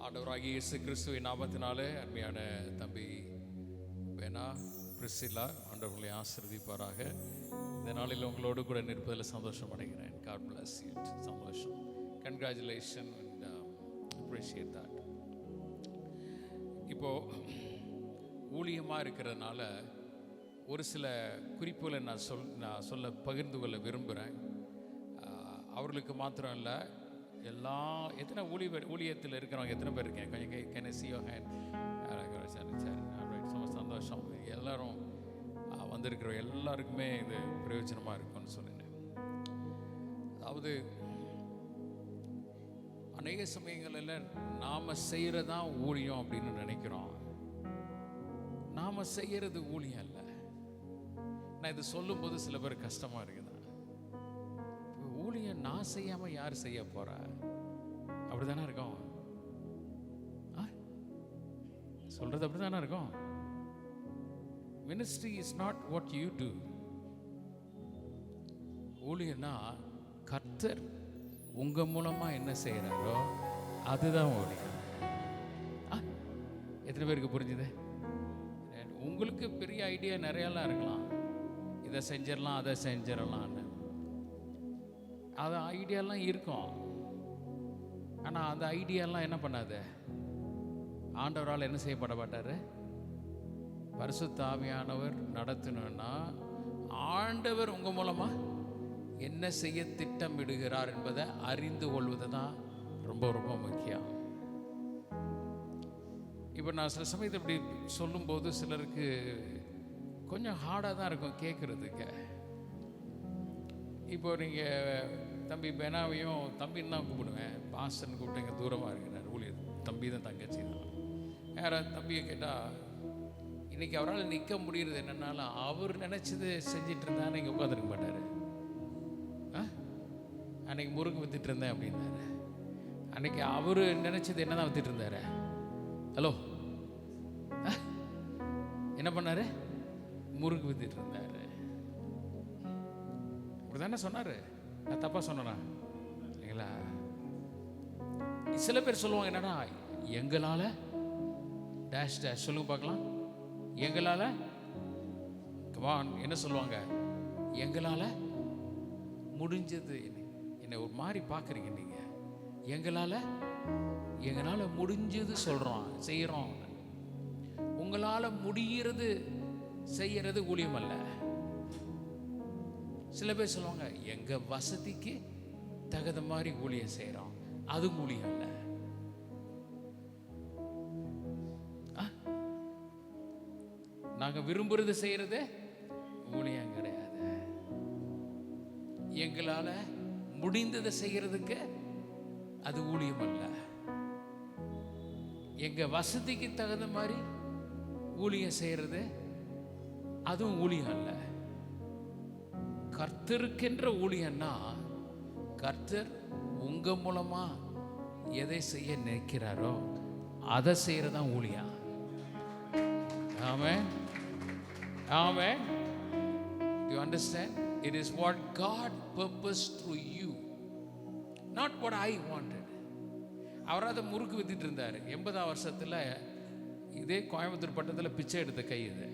ஆண்டவராகிய இயேசு கிறிஸ்துவின் நாமத்தினாலே அருமையான தம்பி வேணா பிரிசிலா ஆண்டவர்களை ஆசீர்வதிப்பாராக. இந்த நாளில் உங்களோடு கூட நிற்பதில் சந்தோஷம் அடைகிறேன். God bless you. சந்தோஷம். Congratulations and appreciate that. இப்போது ஊழியமாக இருக்கிறதுனால ஒரு சில குறிப்புகளை நான் சொல்ல பகிர்ந்து கொள்ள விரும்புகிறேன். அவர்களுக்கு மாத்திரம் இல்லை, எத்தனை ஊழியத்தில் இருக்கிறவங்க எத்தனை பேர் இருக்கேன்? கொஞ்சம் கேனசியோ ஹேண்ட். சரி, ரொம்ப சந்தோஷம். எல்லோரும் வந்திருக்கிற எல்லாருக்குமே இது பிரயோஜனமாக இருக்கும்னு சொல்லினேன். அதாவது அநேக சமயங்களில் நாம் செய்கிறதான் ஊழியம் அப்படின்னு நினைக்கிறோம். நாம் செய்கிறது ஊழியம் இல்லை. நான் இது சொல்லும்போது சில பேர் கஷ்டமாக இருக்குது. ஊழியம் நான் செய்யாமல் யார் செய்ய போகிறா? அப்படி தானே இருக்கும். சொல்கிறது அப்படி தானே இருக்கும். Ministry is not what you do. ஊழியன்னா கர்த்தர் உங்கள் மூலமாக என்ன செய்கிறாரோ அதுதான் ஊழியம். எத்தனை பேருக்கு புரிஞ்சுது? உங்களுக்கு பெரிய ஐடியா நிறையாலாம் இருக்கலாம். இதை செஞ்சிடலாம், அதை செஞ்சிடலான்னு அது ஐடியாலாம் இருக்கும். ஆனால் அந்த ஐடியாலாம் என்ன பண்ணாது? ஆண்டவரால் என்ன செய்யப்பட மாட்டார்? பரிசுத்த ஆவியானவர் நடத்தணும்னா ஆண்டவர் உங்கள் மூலமாக என்ன செய்ய திட்டமிடுகிறார் என்பதை அறிந்து கொள்வது தான் ரொம்ப ரொம்ப முக்கியம். இப்போ நான் சில சமயத்தை இப்படி சொல்லும்போது சிலருக்கு கொஞ்சம் ஹார்டாக தான் இருக்கும் கேட்குறதுக்கு. இப்போ நீங்கள் தம்பி பெனாவையும் தம்பின்னு தான் கூப்பிடுவேன். பாஸ்டர்னு கூப்பிட்டு எங்கள் தூரமாக இருக்கிறார் ஊழியர். தம்பி தான் தங்கச்சி தான். யாராவது தம்பியை கேட்டால் இன்றைக்கி அவரால் நிற்க முடிகிறது என்னன்னாலும் அவர் நினச்சது செஞ்சிட்டு இருந்தான்னு இங்கே உட்காந்துருக்க மாட்டார். அன்றைக்கி முறுக்கு விற்றுட்டு இருந்தேன் அப்படின்னாரு. அன்றைக்கி அவர் நினச்சது என்ன தான் விற்றுட்டு இருந்தார்? ஹலோ, என்ன பண்ணார்? முறுக்கு விற்றுட்டு இருந்தார். அப்படி தானே சொன்னார். நான் தப்பாக சொன்னேனா? இல்லைங்களா? சில பேர் சொல்லுவாங்க என்னன்னா, எங்களால் டேஷ் டேஷ் சொல்லுங்க பார்க்கலாம். எங்களால் என்ன சொல்லுவாங்க? எங்களால் முடிஞ்சது. என்னை ஒரு மாதிரி பார்க்குறீங்க நீங்கள். எங்களால் முடிஞ்சது சொல்கிறோம், செய்கிறோம். உங்களால் முடிகிறது செய்கிறது ஊழியம் அல்ல. சில பேர் சொல்லுவாங்க எங்கள் வசதிக்கு தகுந்த மாதிரி ஊழியம் செய்கிறோம், அது ஊழியம் அல்ல. நாங்கள் விரும்புறது செய்கிறது ஊழியம் கிடையாது. எங்களால் முடிந்ததை செய்கிறதுக்கு அது ஊழியம் அல்ல. எங்கள் வசதிக்கு தகுந்த மாதிரி ஊழியம் செய்கிறது அதுவும் ஊழியம் அல்ல. கர்த்தருக்கென்ற ஊழியன்னா கர்த்தர் உங்க மூலமா எதை செய்ய நினைக்கிறாரோ அதை செய்யறதான் ஊழியம். ஆமென், ஆமென். You understand? It is what God purposed through you, not what I wanted. அவராத முறுக்கு வித்துட்டு இருந்தார். 80ஆம் வருஷத்துல இதே கோயம்புத்தூர் பட்டத்தில் பிச்சை எடுத்த கை இது.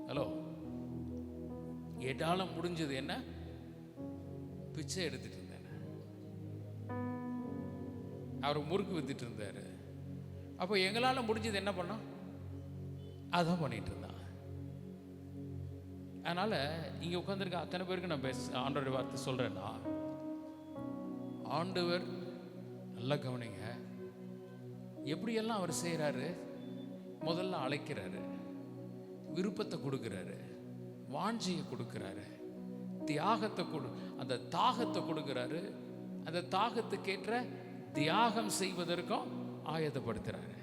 ஹலோ, எட்டால முடிஞ்சது என்ன? பிச்சை எடுத்துட்டு இருந்தேன். அவர் முறுக்கு வித்துட்டு இருந்தாரு. அப்போ எங்களால் முடிஞ்சது என்ன பண்ணோம்? அதான் பண்ணிட்டு இருந்தான். அதனால இங்கே உட்காந்துருக்க அத்தனை பேருக்கு நான் ஆண்டவருடைய வார்த்தை சொல்றேன்னா, ஆண்டவர் நல்லா கவனிங்க. எப்படியெல்லாம் அவர் செய்கிறாரு? முதல்ல அழைக்கிறாரு, விருப்பத்தை கொடுக்குறாரு, வாஞ்சியை கொடுக்குறாரு, தியாகத்தை அந்த தாகத்தை கொடுக்குறாரு. அந்த தாகத்துக்கேற்ற தியாகம் செய்வதற்கும் ஆயத்தப்படுத்துறாரு.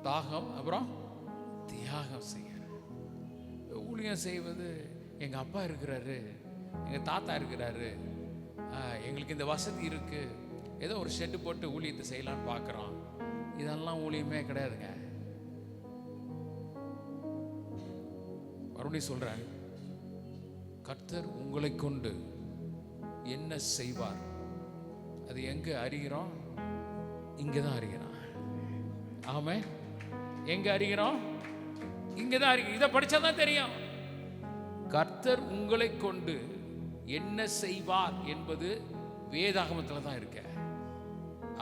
தாகம் அப்புறம் தியாகம் செய்யறாரு. ஊழியம் செய்வது, எங்கள் அப்பா இருக்கிறாரு, எங்கள் தாத்தா இருக்கிறாரு, எங்களுக்கு இந்த வசதி இருக்கு, ஏதோ ஒரு ஷெட்டு போட்டு ஊழியத்தை செய்யலான்னு பார்க்குறோம், இதெல்லாம் ஊழியமே கிடையாதுங்க. மறுபடியும் சொல்கிறேன், கர்த்தர் உங்களை கொண்டு என்ன செய்வார் அது எங்கே அறிகிறோம்? இங்கே தான் அறிகிறான். ஆமென். எங்க அறிகிறோம்? இங்கே தான் அறிகிறோம். இதை படித்தா தான் தெரியும். கர்த்தர் உங்களை கொண்டு என்ன செய்வார் என்பது வேதாகமத்தில் தான் இருக்க.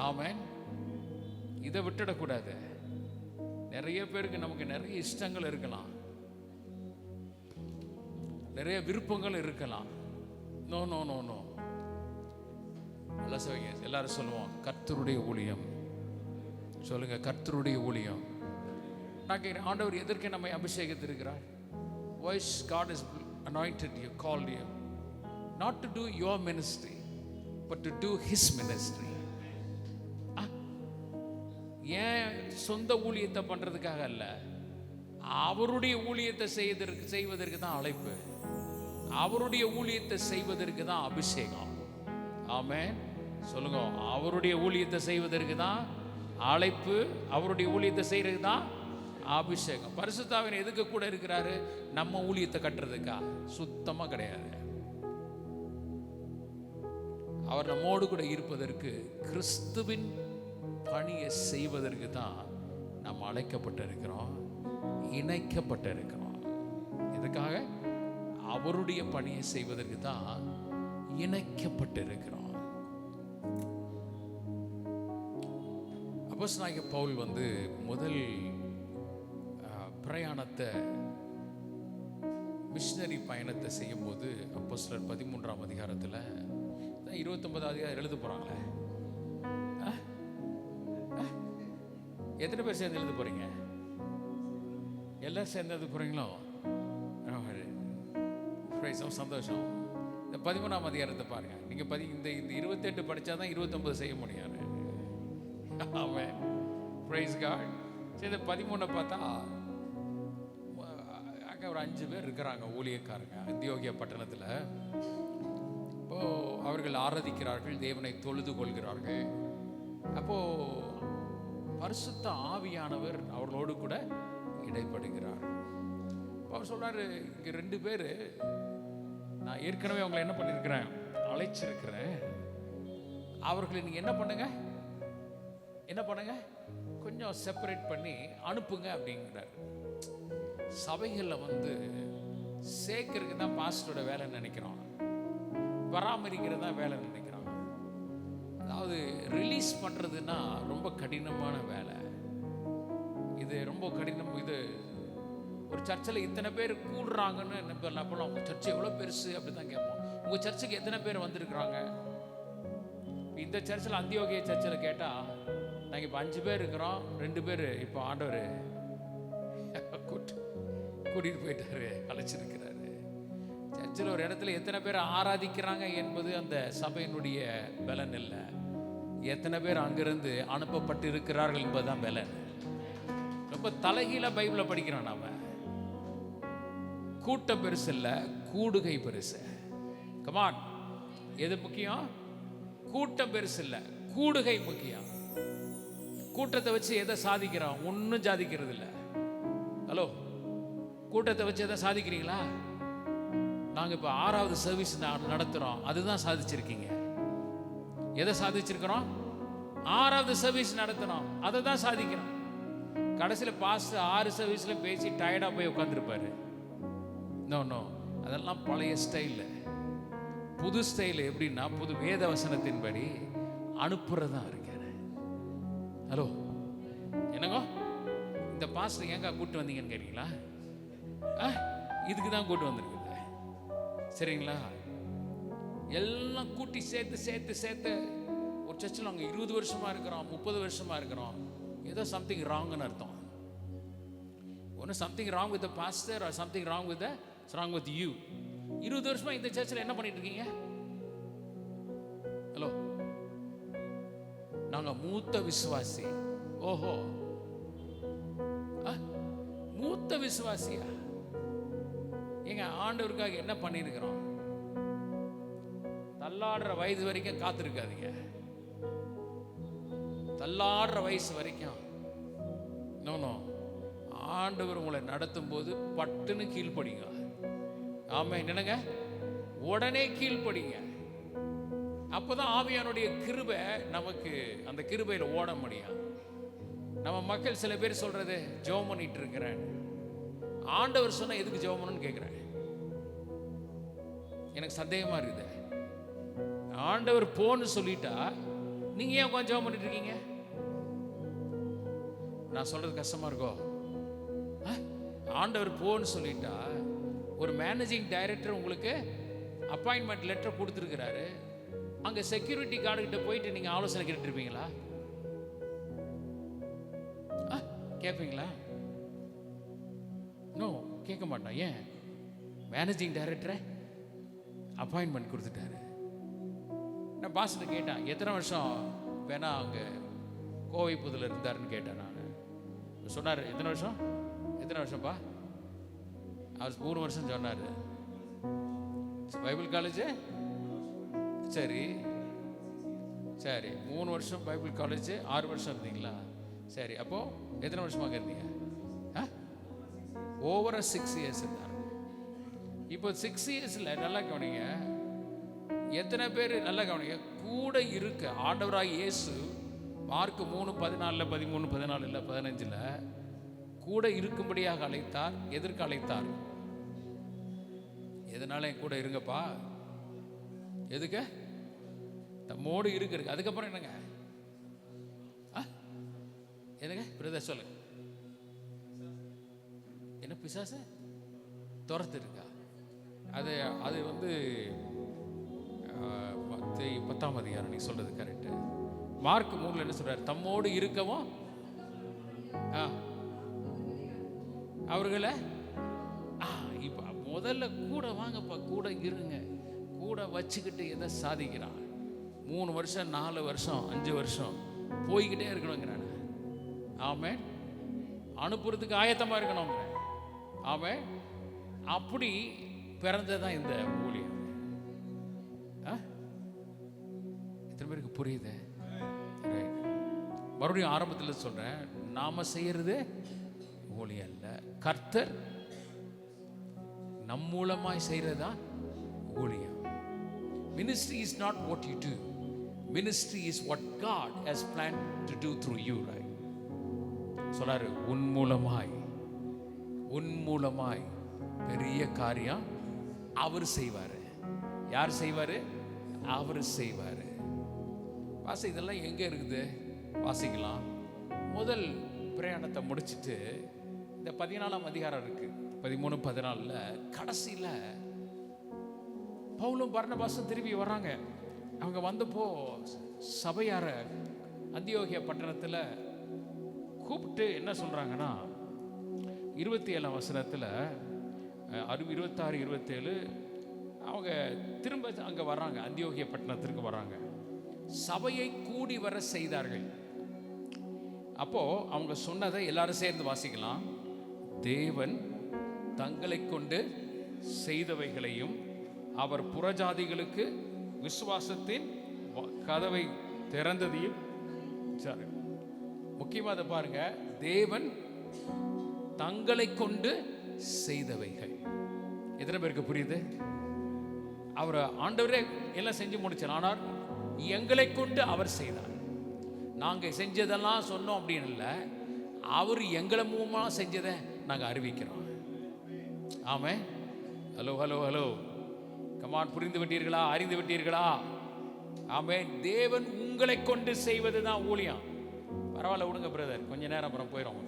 ஆமென். இதை விட்டுடக்கூடாது. நிறைய பேருக்கு நமக்கு நிறைய இஷ்டங்கள் இருக்கலாம், நிறைய விருப்பங்கள் இருக்கலாம். No no no no. எல்லாரும் சொல்லுவோம் கர்த்தருடைய ஊழியம். சொல்லுங்க கர்த்தருடைய ஊழியம். நான் கேட்கிறேன், ஆண்டவர் எதற்கு நம்மை அபிஷேகித்திருக்கிறார்? Why God has anointed you, called you not to do your ministry but to do his ministry. ஏன் சொந்த ஊழியத்தை பண்றதுக்காக அல்ல, அவருடைய ஊழியத்தை செய்வதற்கு தான் அழைப்பு. அவருடைய ஊழியத்தை செய்வதற்கு தான் அபிஷேகம். ஆமென். சொல்லுங்க, அவருடைய ஊழியத்தை செய்வதற்கு தான் அழைப்பு, அவருடைய ஊழியத்தை செய்யறதுக்கு தான் அபிஷேகம். பரிசுத்தாவின் எதுக்கு கூட இருக்கிறாரு? நம்ம ஊழியத்தை கட்டுறதுக்கா? சுத்தமா கிடையாது. அவர் நம்மோடு கூட இருப்பதற்கு, கிறிஸ்துவின் பணியை செய்வதற்கு தான் நாம் அழைக்கப்பட்டிருக்கிறோம், இணைக்கப்பட்டிருக்கிறோம். எதுக்காக? அவருடைய பணியை செய்வதற்கு தான் இணைக்கப்பட்டிருக்கிறோம். அப்போஸ்தலனாகிய பவுல் முதல் பிரயாணத்தை, மிஷனரி பயணத்தை செய்யும் போது அப்போஸ்தலர் 13ஆம் அதிகாரத்தில் 29ஆவது அதிகாரம் எழுத போறாங்களே. எத்தனை பேர் சேர்ந்து எழுத போறீங்க? எல்லாம் சேர்ந்து எழுத போறீங்களோ? சந்தோஷம். இந்த 13ஆம் அதிகாரத்தை பாருங்க. நீங்க இந்த 28 படிச்சாதான் 29 செய்ய முடியாது. ஆமென். Praise God. சரி, இந்த 13 பார்த்தா அங்கே ஒரு 5 பேர் இருக்கிறாங்க, ஊழியக்காரங்க, அந்தியோகியா பட்டணத்தில். இப்போ அவர்கள் ஆராதிக்கிறார்கள், தேவனை தொழுது கொள்கிறார்கள். அப்போ பரிசுத்த ஆவியானவர் அவர்களோடு கூட இடைப்படுகிறார். அவர் சொல்றாரு, இங்க 2 பேர் நான் ஏற்கனவே அவங்களை என்ன பண்ணியிருக்கிறேன், அழைச்சிருக்கிறேன். அவர்களை நீங்க என்ன பண்ணுங்க, கொஞ்சம் செப்பரேட் பண்ணி அனுப்புங்க அப்படிங்கிறார். சபைகளில் சேர்க்கறதுக்கு தான் பாஸ்டரோட வேலை நினைக்கிறோம், பராமரிக்கிறது தான் வேலை நினைக்கிறோம். அதாவது ரிலீஸ் பண்றதுன்னா ரொம்ப கடினமான வேலை. இது ரொம்ப கடினம். இது ஒரு சர்ச்சில் இத்தனை பேர் கூடுறாங்கன்னு அப்போலாம் உங்கள் சர்ச்சு எவ்வளோ பெருசு அப்படி தான் கேட்போம். உங்கள் சர்ச்சுக்கு எத்தனை பேர் வந்திருக்கிறாங்க? இந்த சர்ச்சில், அந்தியோகிய சர்ச்சில் கேட்டால் நாங்கள் இப்போ 5 பேர் இருக்கிறோம், 2 பேர் இப்போ ஆண்டவர் கூட்டிகிட்டு போயிட்டாரு, அழைச்சிருக்கிறாரு. சர்ச்சில் ஒரு இடத்துல எத்தனை பேர் ஆராதிக்கிறாங்க என்பது அந்த சபையினுடைய பலன் இல்லை, எத்தனை பேர் அங்கிருந்து அனுப்பப்பட்டு இருக்கிறார்கள் என்பதுதான் பலன். ரொம்ப தலைகீழ பைபிளை படிக்கிறோம் நாம. கூட்டம் பெருசு இல்ல, கூடுகை பெருசு. கமான். எது முக்கியம்? கூட்டம் பெருசு இல்ல, கூடுகை முக்கியம். கூட்டத்தை வச்சு எதை சாதிக்கிறோம்? ஒன்னும் சாதிக்கிறது இல்லை. ஹலோ, கூட்டத்தை வச்சு எதை சாதிக்கிறீங்களா? நாங்க இப்ப 6வது சர்வீஸ் நடத்துறோம், அதுதான் சாதிச்சிருக்கீங்க. எதை சாதிச்சிருக்கிறோம்? 6வது சர்வீஸ் நடத்துறோம், அதை தான் சாதிக்கிறோம். கடைசியில் பாஸ்டர் 6 சர்வீஸ்ல பேசி டயர்டா போய் உட்காந்துருப்பாரு. நோ நோ, அதெல்லாம் பழைய ஸ்டைல். புது ஸ்டைல் எப்படின்னா, புது வேத வசனத்தின்படி அனுப்புறதா இருக்காரு. ஹலோ, என்னங்க இந்த பாஸ்டர் ஏங்க கூட்டு வந்தீங்கன்னு கேட்டீங்களா? இதுக்கு தான் கூட்டு வந்திருக்குது. சரிங்களா? எல்லாம் கூட்டி சேர்த்து ஒரு சர்ச்சில் நாங்கள் 20 வருஷமா இருக்கிறோம், 30 வருஷமா இருக்கிறோம். ஏதோ சம்திங் ராங்னு அர்த்தம். ஒன்று something wrong with the pastor or something wrong with you. 20 வருஷமா இந்த சர்ச்சில் என்ன பண்ணிட்டு இருக்கீங்க? ஹலோ, நாங்க மூத்த விசுவாசி. ஓஹோ, மூத்த விசுவாசியா? எங்க ஆண்டவருக்காக என்ன பண்ணிருக்கிறோம்? தள்ளாடுற வயது வரைக்கும் காத்திருக்காதீங்க. தள்ளாடுற வயசு வரைக்கும் நோ, ஆண்டவர் உங்களை நடத்தும் போது பட்டுன்னு கீழ்ப்படிங்க. ஆமா, என்னங்க, உடனே கீழ்ப்படிங்க. அப்பதான் ஆவியானுடைய கிருபை நமக்கு அந்த கிருபையில ஓட முடியும். நம்ம மக்கள் சில பேர் சொல்றது ஜெபம் பண்ணிட்டு இருக்கிறேன், ஆண்டவர் சொன்னா எதுக்கு ஜெபம் பண்ணணும்னு கேட்கிறேன். எனக்கு சந்தேகமா இருக்குது. ஆண்டவர் போன்னு சொல்லிட்டா நீங்க ஏன் உட்காந்து ஜெபம் பண்ணிட்டு இருக்கீங்க? நான் சொல்றது கஷ்டமா இருக்கோ? ஆண்டவர் போன்னு சொல்லிட்டா ஒரு மேனேஜிங் டைரக்டர் உங்களுக்கு அப்பாயின்மெண்ட் லெட்டர் கொடுத்துருக்கிறாரு, அங்க செக்யூரிட்டி கார்டு கிட்ட போயிட்டு நீங்க ஆலோசனை கேட்டு இருப்பீங்களா? கேட்பீங்களா? நோ, கேட்க மாட்டான். ஏன்? மேனேஜிங் டைரக்டரை அப்பாயின்மெண்ட் கொடுத்துட்டாரு. நான் பாஸ்ட்டு கேட்டேன், எத்தனை வருஷம் வேணா அவங்க கோவை புதுல இருந்தாருன்னு கேட்டேன். நான் சொன்னார், எத்தனை வருஷம்ப்பா? அவர் 3 வருஷம் சொன்னார். பைபிள் காலேஜ் சரி 3 வருஷம் பைபிள் காலேஜ், 6 வருஷம் இருந்தீங்களா? சரி, அப்போ எத்தனை வருஷமாக இருந்தீங்க? ஓவரா 6 இயர்ஸ் இருந்தார். இப்போ 6 இயர்ஸ்ல நல்லா கவனிங்க, எத்தனை பேர் நல்லா கவனிங்க, கூட இருக்க ஆண்டவராய் இயேசு மார்க் 3:14, 13, 14 இல்லை 15 கூட இருக்கும்படியாக அழைத்தார். எதற்கு அழைத்தார்? எதனால என் கூட இருங்கப்பா, எதுக்கு? தம்மோடு இருக்கிறது. அதுக்கப்புறம் என்னங்க? என்னங்க பிரதர் சொல்லுங்க, என்ன பிசாசு துரத்து இருக்கா? அது வந்து 10ஆம் அதிகாரம் நீ சொல்றது கரெக்ட். மார்க் 3 என்ன சொல்றாரு? தம்மோடு இருக்கவும் அவர்களை இப்ப முதல்ல கூட வாங்கப்பா, கூட இருங்க, கூட வச்சுக்கிட்டு எதை சாதிக்கிறான்? 3 வருஷம் 4 வருஷம் 5 வருஷம் போய்கிட்டே இருக்கணுங்கிறான். ஆமென். அனுப்புறதுக்கு ஆயத்தமா இருக்கணும். ஆமென். அப்படி பிறந்ததான் இந்த ஊழியம். எத்தனை பேருக்கு புரியுது? மறுபடியும் ஆரம்பத்தில் சொல்றேன், நாம செய்யறது ஊழியம் அல்ல, கர்த்தர் நம் மூலமாய் செய்யறதா ஊழியம். Ministry is not what you do. Ministry is what God has planned to do through you, right? சொல்லாரு, உன் மூலமாய் பெரிய காரியம் அவர் செய்வாரு. யார் செய்வாரு? அவர் செய்வாரு. வாசி, இதெல்லாம் எங்க இருக்குது? வாசிக்கலாம். முதல் பிரயாணத்தை முடிச்சுட்டு இந்த 14ஆம் அதிகாரம் இருக்கு, 13, 14 கடைசியில பவுலும் பர்னபாசும் திரும்பி வர்றாங்க. அவங்க வந்தப்போ சபையார அந்தியோகியா பட்டணத்தில் கூப்பிட்டு என்ன சொல்றாங்கன்னா, 27ஆம் வசனத்தில் 26, 27 அவங்க திரும்ப அங்க வர்றாங்க, அந்தியோகியா பட்டணத்திற்கு வர்றாங்க. சபையை கூடி வர செய்தார்கள். அப்போ அவங்க சொன்னதை எல்லாரும் சேர்ந்து வாசிக்கலாம். தேவன் தங்களை கொண்டு செய்தவைகளையும் அவர் புறஜாதிகளுக்கு விசுவாசத்தின் கதவை திறந்ததையும். முக்கியமா அதை பாருங்க, தேவன் தங்களை கொண்டு செய்தவைகள். எத்தனை பேருக்கு புரியுது? அவர் ஆண்டவரே எல்லாம் செஞ்சு முடிச்சார், ஆனால் எங்களை கொண்டு அவர் செய்தார். நாங்க செஞ்சதெல்லாம் சொன்னோம் அப்படின்னு இல்லை, அவர் எங்களை மூலமா செஞ்சதை நாங்க அறிவிக்கிறோம். ஆமே. ஹலோ ஹலோ ஹலோ, கமான், புரிந்து விட்டீர்களா? அறிந்து விட்டீர்களா? ஆமே. தேவன் உங்களை கொண்டு செய்வதுதான் ஊழியம். பரவாயில்ல, விடுங்க பிரதர், கொஞ்ச நேரம் அப்புறம் போயிடும்.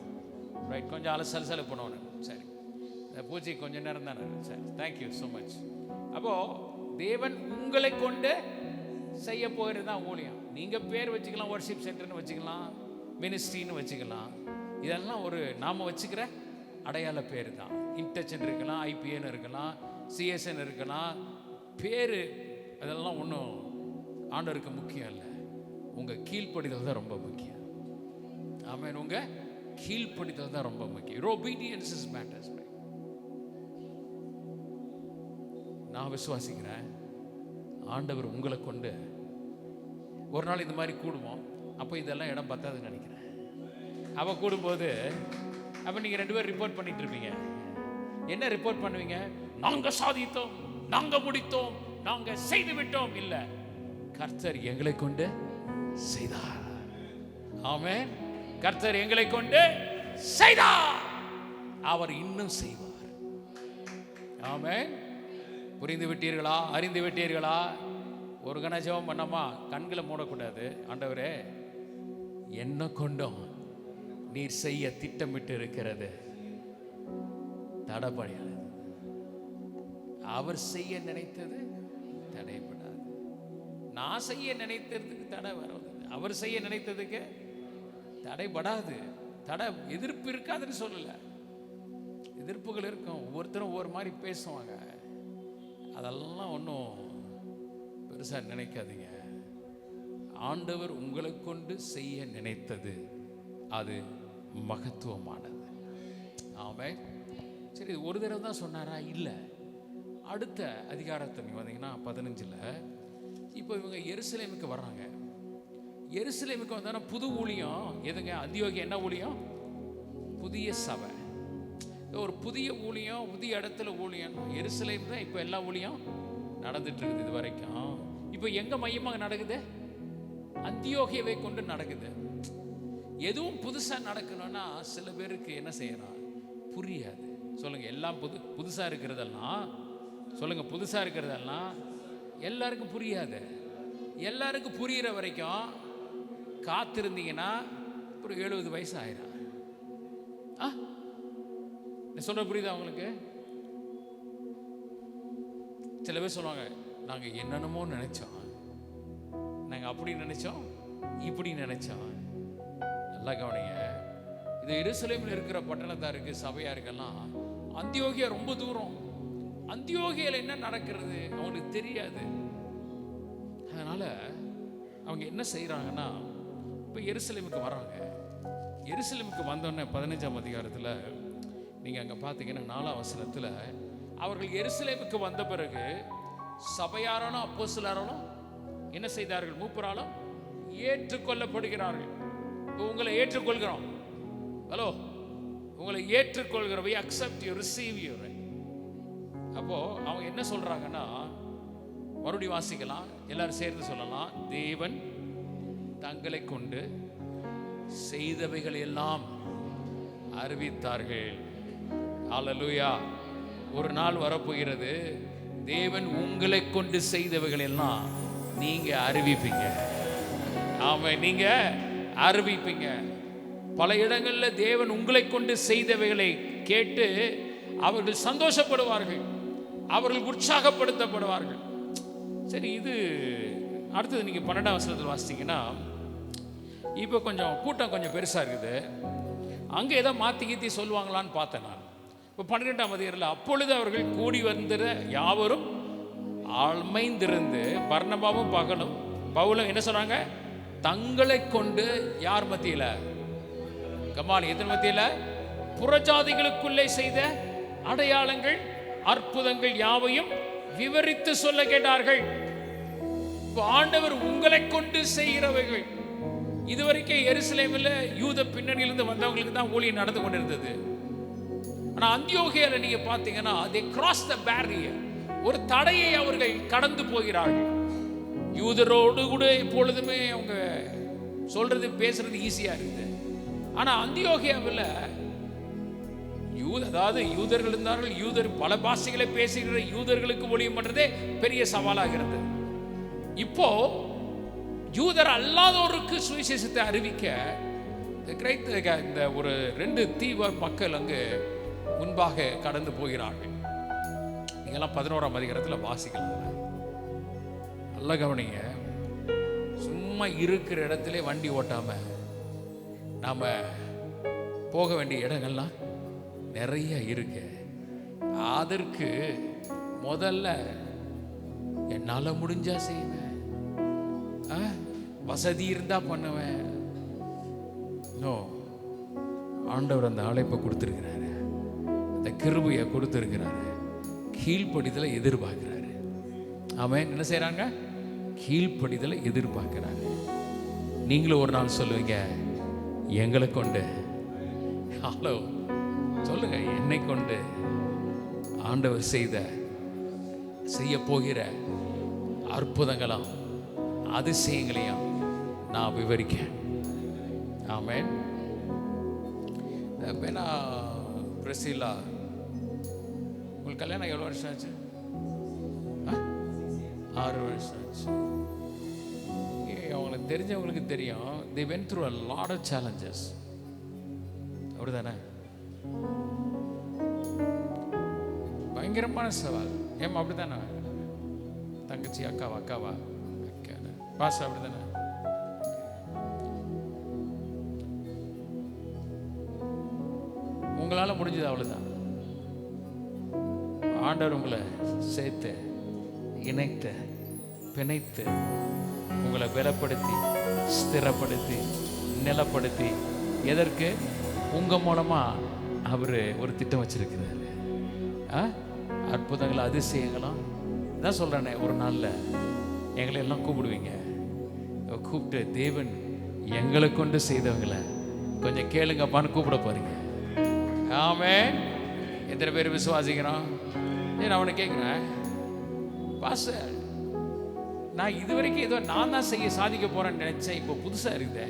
ரைட், கொஞ்சம் அலசலசல பண்ணுவோம். சரி, பூஜை கொஞ்ச நேரம் தானே. சரி, தேங்க்யூ ஸோ மச். அப்போ தேவன் உங்களை கொண்டு செய்ய போகிறது தான் ஊழியம். நீங்க பேர் வச்சுக்கலாம், வர்ஷிப் சென்டர்னு வச்சுக்கலாம், மினிஸ்ட்ரின்னு வச்சுக்கலாம். இதெல்லாம் ஒரு நாம வச்சுக்கிற அடையாள பேர் தான். இன்டெச்சன் இருக்கலாம், ஐபிஎன் இருக்கலாம், சிஎஸ்என் இருக்கலாம், பேரு அதெல்லாம் ஒன்றும் ஆண்டவருக்கு முக்கியம் இல்லை. உங்க கீழ்ப்படிதல் தான் ரொம்ப முக்கியம். ஆமென். உங்க கீழ்ப்படிதல் தான் ரொம்ப முக்கியம். obedience is matters. நான் விசுவாசிக்கிறேன், ஆண்டவர் உங்களை கொண்டு ஒரு நாள் இந்த மாதிரி கூடுவோம். அப்போ இதெல்லாம் இடம் பத்தாதுன்னு நினைக்கிறேன். அவ கூடும்போது அப்போ நீங்கள் 2 பேரும் ரிப்போர்ட் பண்ணிட்டு இருப்பீங்க. என்ன ரிப்போர்ட் பண்ணுவீங்க? நாங்கள் சாதித்தோம், நாங்கள் முடித்தோம், நாங்கள் செய்து விட்டோம். இல்லை, கர்த்தர் எங்களை கொண்டு செய்தார். ஆமென். கர்த்தர் எங்களை கொண்டு செய்தார், அவர் இன்னும் செய்வார். ஆமென். புரிந்து விட்டீர்களா? அறிந்து விட்டீர்களா? ஒரு கண ஜெபம் பண்ணமா, கண்களை மூடக்கூடாது. ஆண்டவரே, என்ன கொண்டும் நீர் செய்ய திட்டமிட்டு இருக்கிறது தடைப்படாது. அவர் செய்ய நினைத்தது தடைப்படாது. நான் செய்ய நினைத்ததுக்கு தடை வராது, அவர் செய்ய நினைத்ததுக்கு தடைபடாது. தடை எதிர்ப்பு இருக்காதுன்னு சொல்லல, எதிர்ப்புகள் இருக்கும். ஒவ்வொருத்தரும் ஒவ்வொரு மாதிரி பேசுவாங்க. அதெல்லாம் ஒன்றும் பெருசா நினைக்காதீங்க. ஆண்டவர் உங்களை கொண்டு செய்ய நினைத்தது அது மகத்துவமானது. ஆமென். சரி, ஒரு தடவை தான் சொன்னாரா? இல்லை. அடுத்த அதிகாரத்தை நீங்க வந்தீங்கன்னா 15ல் இப்போ இவங்க எருசலேமுக்கு வர்றாங்க. எருசலேமுக்கு வந்தோன்னா புது ஊழியம் எதுங்க? அந்தியோகியா என்ன ஊழியம்? புதிய சபை, ஒரு புதிய ஊழியம், புதிய இடத்துல ஊழியம். எருசலேம் தான் இப்போ எல்லா ஊழியம் நடந்துட்டு இருக்குது இது வரைக்கும். இப்போ எங்க மையமாக நடக்குது? அந்தியோகியாவை கொண்டு நடக்குது. எதுவும் புதுசா நடக்கணும்னா சில பேருக்கு என்ன செய்யணும் புரியாது. சொல்லுங்க, எல்லாம் புதுசா இருக்கிறதெல்லாம் சொல்லுங்க, புதுசா இருக்கிறதெல்லாம் எல்லாருக்கும் புரியாது. எல்லாருக்கும் புரிகிற வரைக்கும் காத்திருந்தீங்கன்னா ஒரு 70 வயசு ஆயிரும். சொல்ற புரியுதா உங்களுக்கு? சில பேர் சொல்லுவாங்க, நாங்க என்னென்னமோ நினைச்சோம், நாங்க அப்படி நினைச்சோம், இப்படி நினைச்சோம். நல்லா கவனிங்க, இது எருசலேமில் இருக்கிற பட்டணத்தாருக்கு, சபையாருக்கெல்லாம் அந்தியோகியா ரொம்ப தூரம். அந்தியோகியால என்ன நடக்கிறது அவங்களுக்கு தெரியாது. அதனால அவங்க என்ன செய்யறாங்கன்னா, இப்போ எருசலேமுக்கு வர்றாங்க. எருசலேமுக்கு வந்தோடனே 15ஆம் அதிகாரத்தில் நீங்க அங்க பார்த்தீங்கன்னா 4ஆம் வசனத்தில், அவர்கள் எருசலேமுக்கு வந்த பிறகு சபையாராலும் அப்போஸ்தலராலும் என்ன செய்தார்கள்? மூப்பராலும் ஏற்றுக்கொள்ளப்படுகிறார்கள். உங்களை ஏற்றுக்கொள்கிறோம். ஹலோ, உங்களை ஏற்றுக்கொள்கிறோம். we accept you, receive you. அப்போ அவங்க என்ன சொல்றாங்கன்னா, மறுபடியும் வாசிக்கலாம், எல்லாரும் சேர்ந்து சொல்லலாம். தேவன் தங்களை கொண்டு செய்தவைகள் எல்லாம் அறிவித்தார்கள். ஹல்லேலூயா. ஒரு நாள் வரப்போகிறது, தேவன் உங்களை கொண்டு செய்தவைகள் எல்லாம் நீங்க அறிவிப்பீங்க. ஆமா, நீங்க அறிவிப்பீங்க. பல இடங்களில் தேவன் உங்களை கொண்டு செய்தவைகளை கேட்டு அவர்கள் சந்தோஷப்படுவார்கள், அவர்கள் உற்சாகப்படுத்தப்படுவார்கள். சரி, இது அடுத்தது நீங்க 12ஆம் வசனத்தில் வாசித்தீங்கன்னா, இப்போ கொஞ்சம் கூட்டம் கொஞ்சம் பெருசா இருக்குது. அங்கே ஏதோ மாத்தி கீத்தி சொல்லுவாங்களான்னு பார்த்தேன் நான். இப்போ 12ஆம் அதிகாரத்தில், அப்பொழுது அவர்கள் கூடி வந்திர யாவரும் அமைந்திருந்து பர்னபாவும் பவுலும் என்ன சொன்னாங்க? தங்களை கொண்டு யார் மத்தியில? கமால் எதன் மத்தியில? புறஜாதிகளுக்குள்ளே செய்த அடையாளங்கள் அற்புதங்கள் யாவையும் விவரித்து சொல்ல கேட்டார்கள். ஆண்டவர் உங்களை கொண்டு செய்கிறவைகள். இதுவரைக்கும் எருசலேமில் யூத பின்னணியிலிருந்து வந்தவங்களுக்கு தான் ஊழியம் நடந்து கொண்டிருந்தது. ஆனா அந்தியோகியால நீங்க பார்த்தீங்கன்னா, they cross the barrier, ஒரு தடையை அவர்கள் கடந்து போகிறார்கள். யூதரோடு கூட எப்பொழுதுமே அவங்க சொல்றது பேசுறது ஈஸியா இருக்குது. ஆனா அந்தியோகியாவில் அதாவது யூதர்கள் இருந்தார்கள். யூதர் பல பாஷைகளை பேசுகிற யூதர்களுக்கு ஊழியம் பண்றதே பெரிய சவாலாக இருந்தது. இப்போ யூதர் அல்லாதோருக்கு சுவிசேஷத்தை அறிவிக்க இந்த ஒரு 2 தீவ மக்கள் அங்கு முன்பாக கடந்து போகிறார்கள். நீங்கெல்லாம் 11ஆம் அதிகாரத்தில் வாசிக்கலாம். நல்ல கவனிங்க, சும்மா இருக்கிற இடத்துல வண்டி ஓட்டாம நாம போக வேண்டிய இடங்கள்லாம் நிறைய இருக்கு. அதற்கு முதல்ல என்னால முடிஞ்சா செய்வேன், வசதி இருந்தா பண்ணுவேன். ஆண்டவர் அந்த அழைப்பை கொடுத்திருக்கிறாரு, அந்த கிருபையை கொடுத்திருக்கிறாரு. கீழ்ப்படிதலை எதிர்பார்க்கிறாரு. ஆமென். என்ன செய்யறாங்க? கீழ்ப்படிதலை எதிர்பார்க்கிறாங்க. நீங்களும் ஒரு நாள் சொல்லுவீங்க, எங்களை கொண்டு, ஹலோ சொல்லுங்க, என்னை கொண்டு ஆண்டவர் செய்ய போகிற அற்புதங்களாம் அதிசயங்களையும் நான் விவரிக்கேன். ஆமென். பிரசிலா, உங்களுக்கு கல்யாணம் எவ்வளோ வருஷம் ஆச்சு? 6 வருஷம் ஆச்சு. அவங்களுக்கு தெரிஞ்சவங்களுக்கு தெரியும், they went through a lot of challenges. அப்படிதானே? பயங்கரமான சவால். ஏமா அப்படிதானே? தங்கச்சி அக்காவா பாச அப்படிதானே? உங்களால முடிஞ்சது அவ்வளவுதான். ஆண்டவர் உங்களை சேர்த்து இணைத்து பிணைத்து உங்களை பலப்படுத்தி ஸ்திரப்படுத்தி நிலப்படுத்தி, எதற்கு? உங்க மூலமா அவரு ஒரு திட்டம் வச்சிருக்கிறாரு. அற்புதங்களும் அதிசயங்களும் தான் சொல்றேனே. ஒரு நாள்ல எங்களை எல்லாம் கூப்பிடுவீங்க. கூப்பிட்டு தேவன் எங்களை கொண்டு செய்தவங்களை கொஞ்சம் கேளுங்கப்பான்னு கூப்பிட போறீங்க. ஆமென். எத்தனை பேர் விசுவாசிக்கிறோம்? நான் அவனை கேட்குறேன், பாஸ்டர், நான் இதுவரைக்கும் ஏதோ நான் தான் சாதிக்க போறேன்னு நினைச்சேன். இப்போ புதுசா இருக்குதே,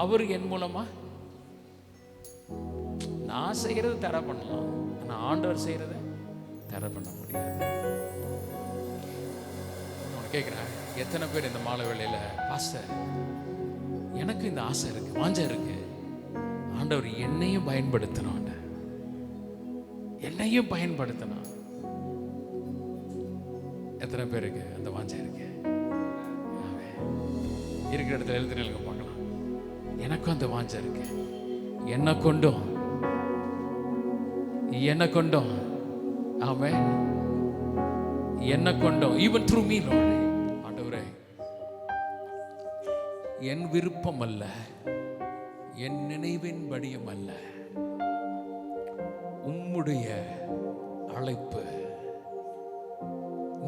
அவர் என் மூலமா நான் செய்யறது தடை பண்ணலாம், ஆனால் ஆண்டவர் செய்யறத தடை பண்ண முடியாது. அவனை கேட்குறேன், எத்தனை பேர் இந்த மாலை வேளையில, பாஸ்டர் எனக்கு இந்த ஆசை இருக்கு, வாஞ்சை இருக்கு, ஆண்டவர் என்னையும் பயன்படுத்தணும், என்னையும் பயன்படுத்தணும். எத்தனை பேருக்கு அந்த வாஞ்சை இருக்கு? இருக்கிற இடத்துல எழுந்து நிலுங்க பார்க்கலாம். எனக்கும் அந்த வாஞ்சை இருக்கு. என்ன கொண்டும் ஆமென், என்ன கொண்டும் ஈவன் த்ரூ மீ லார்ட். ஆண்டவரே, என் விருப்பம் அல்ல, என் நினைவின்படியும் அல்ல, உம்முடைய அழைப்பு.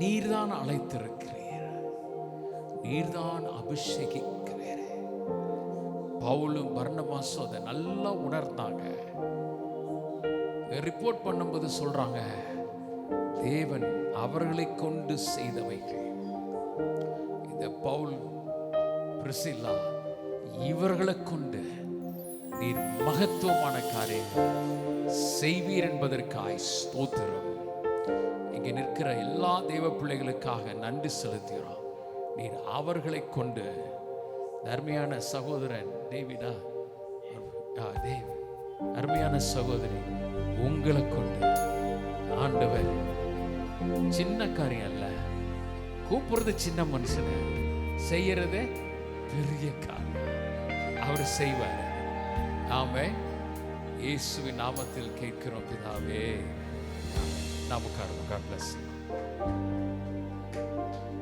நீர்தான் அழைத்திருக்கிறீர், நீர்தான் அபிஷேகிக்கிறீர். பவுலும் பர்னபாசும் அதை நல்லா உணர்ந்தாங்க. ரிப்போர்ட் பண்ணும்போது சொல்றாங்க, தேவன் அவர்களை கொண்டு செய்தவைகள். இந்த பவுல், பிரிசில்லா, இவர்களை கொண்டு நீர் மகத்துவமான காரியங்கள் செய்வீர் என்பதற்காய் ஸ்தோத்திரம். இங்கே நிற்கிற எல்லா தெய்வ பிள்ளைகளுக்காக நன்றி செலுத்துகிறோம். நீர் அவர்களை கொண்டு, அருமையான சகோதரன் டேவிடா, தேவ், அருமையான சகோதரி, உங்களை கொண்டு ஆண்டவர் சின்ன காரியம் அல்ல, கூப்பிடுறது சின்ன மனுஷனை, செய்யறது பெரிய காரியம். அவர் செய்வார். ஆமென். இயேசுவின் நாமத்தில் கேட்கிறோம் பிதாவே. நமக்காக God bless you.